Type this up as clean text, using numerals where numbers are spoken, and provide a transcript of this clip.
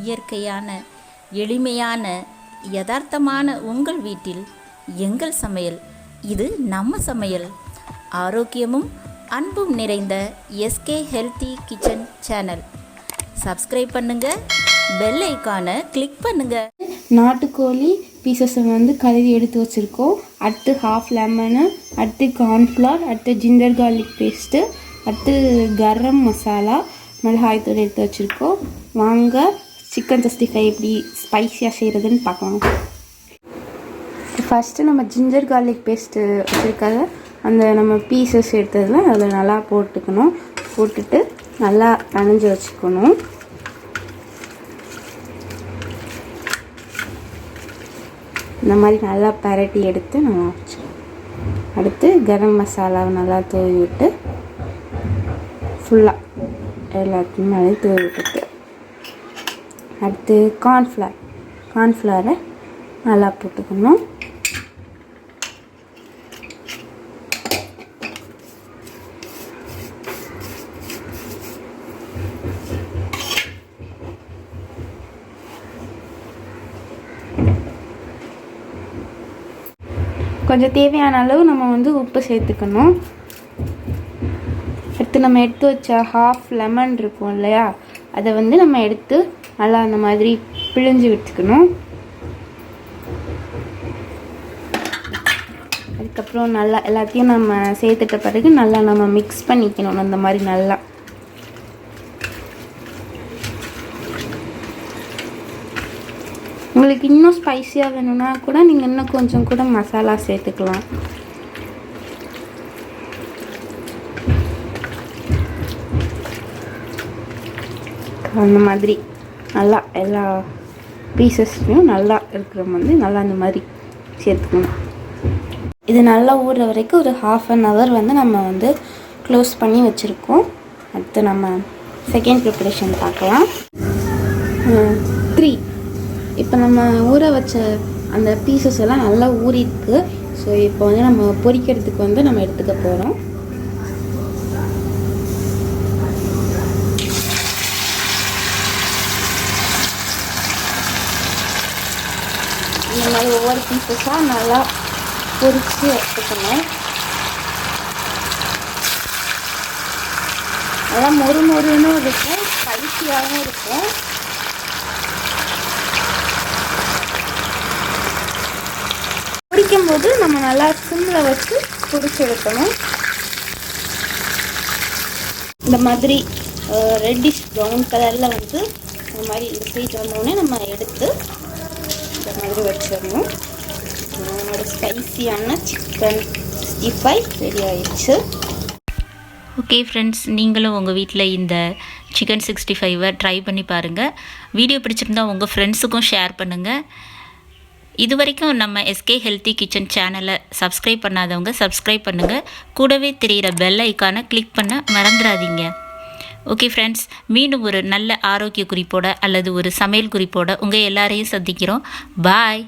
இயற்கையான, எளிமையான, யதார்த்தமான உங்கள் வீட்டில் எங்கள் சமையல். இது நம்ம சமையல். ஆரோக்கியமும் அன்பும் நிறைந்த SK healthy kitchen channel. Subscribe பண்ணுங்கள், பெல் ஐக்கானை கிளிக் பண்ணுங்கள். நாட்டுக்கோழி பீசஸை கழுவி எடுத்து வச்சுருக்கோம். அடுத்து ஹாஃப் லெமனு, அடுத்து கார்ன்ஃப்ளவர், அடுத்து ஜிஞ்சர் கார்லிக் பேஸ்ட்டு, அடுத்து கரம் மசாலா, மிளகாய்த்தூள் எடுத்து வச்சுருக்கோம். வாங்க சிக்கன் 65 எப்படி ஸ்பைஸியாக செய்கிறதுன்னு பார்க்கலாம். ஃபஸ்ட்டு நம்ம ஜிஞ்சர் கார்லிக் பேஸ்ட்டு வச்சுருக்காத அந்த நம்ம பீசஸ் எடுத்ததில் அதில் நல்லா போட்டுட்டு நல்லா நனைஞ்சு வச்சுக்கணும். இந்த மாதிரி நல்லா பரட்டி எடுத்து நம்ம வச்சுக்கணும். அடுத்து கரம் மசாலாவை நல்லா தூவி விட்டு ஃபுல்லாக எல்லாத்தையும் நல்லா தூவி விட்டுட்டு அடுத்து கார்ன்ஃப்ளவரை நல்லா போட்டுக்கணும். கொஞ்சம் தேவையான அளவு நம்ம உப்பு சேர்த்துக்கணும். அடுத்து நம்ம எடுத்து வச்ச ஹாஃப் லெமன் இருக்கும் இல்லையா, அதை நம்ம எடுத்து நல்லா அந்த மாதிரி பிழிஞ்சு விட்டுக்கணும். அதுக்கப்புறம் நல்லா எல்லாத்தையும் நம்ம சேர்த்துட்ட பிறகு நல்லா நம்ம மிக்ஸ் பண்ணிக்கணும். அந்த மாதிரி நல்லா உங்களுக்கு இன்னும் ஸ்பைஸியாக வேணும்னா கூட நீங்கள் இன்னும் கொஞ்சம் கூட மசாலா சேர்த்துக்கலாம். அந்த மாதிரி நல்லா எல்லா பீசஸ்லையும் நல்லா இருக்கிற மாதிரி நல்லா அந்த மாதிரி சேர்த்துக்கணும். இது நல்லா ஊறுற வரைக்கும் ஒரு ½ அன் ஹவர் நம்ம க்ளோஸ் பண்ணி வச்சுருக்கோம். அடுத்து நம்ம செகண்ட் ப்ரிப்பரேஷன் பார்க்கலாம். 3 இப்போ நம்ம ஊற வச்ச அந்த பீசஸ் எல்லாம் நல்லா ஊறிருக்கு. ஸோ இப்போ நம்ம பொரிக்கிறதுக்கு நம்ம எடுத்துக்க போகிறோம். இந்த மாதிரி ஒவ்வொரு பீசஸாக நல்லா பொரித்து எடுத்துக்கணும். நல்லா மொறுன்னு இருக்கும், ஸ்பைசியாகவும் இருக்கும். பொரிக்கும்போது நம்ம நல்லா சிம்மில் வச்சு பொரிச்சு எடுக்கணும். இந்த மாதிரி ரெட்டிஷ் ப்ரௌன் கலரில் இந்த மாதிரி இந்த ஸ்டேஜ் வந்தோடனே நம்ம எடுத்து இந்த மாதிரி வச்சிடணும். நம்மளோட ஸ்பைசியான சிக்கன் 65 ரெடி ஆயிடுச்சு. ஓகே ஃப்ரெண்ட்ஸ், நீங்களும் உங்கள் வீட்டில் இந்த சிக்கன் 65 ட்ரை பண்ணி பாருங்கள். வீடியோ பிடிச்சிருந்தா உங்கள் ஃப்ரெண்ட்ஸுக்கும் ஷேர் பண்ணுங்கள். இது வரைக்கும் நம்ம எஸ்கே ஹெல்த்தி கிச்சன் சேனலை சப்ஸ்கிரைப் பண்ணாதவங்க சப்ஸ்கிரைப் பண்ணுங்கள். கூடவே தெரிகிற பெல் ஐக்கானை கிளிக் பண்ண மறந்துடாதீங்க. ஓகே ஃப்ரெண்ட்ஸ், மீண்டும் ஒரு நல்ல ஆரோக்கிய குறிப்போட அல்லது ஒரு சமையல் குறிப்போட உங்கள் எல்லாரையும் சந்திக்கிறோம். பாய்.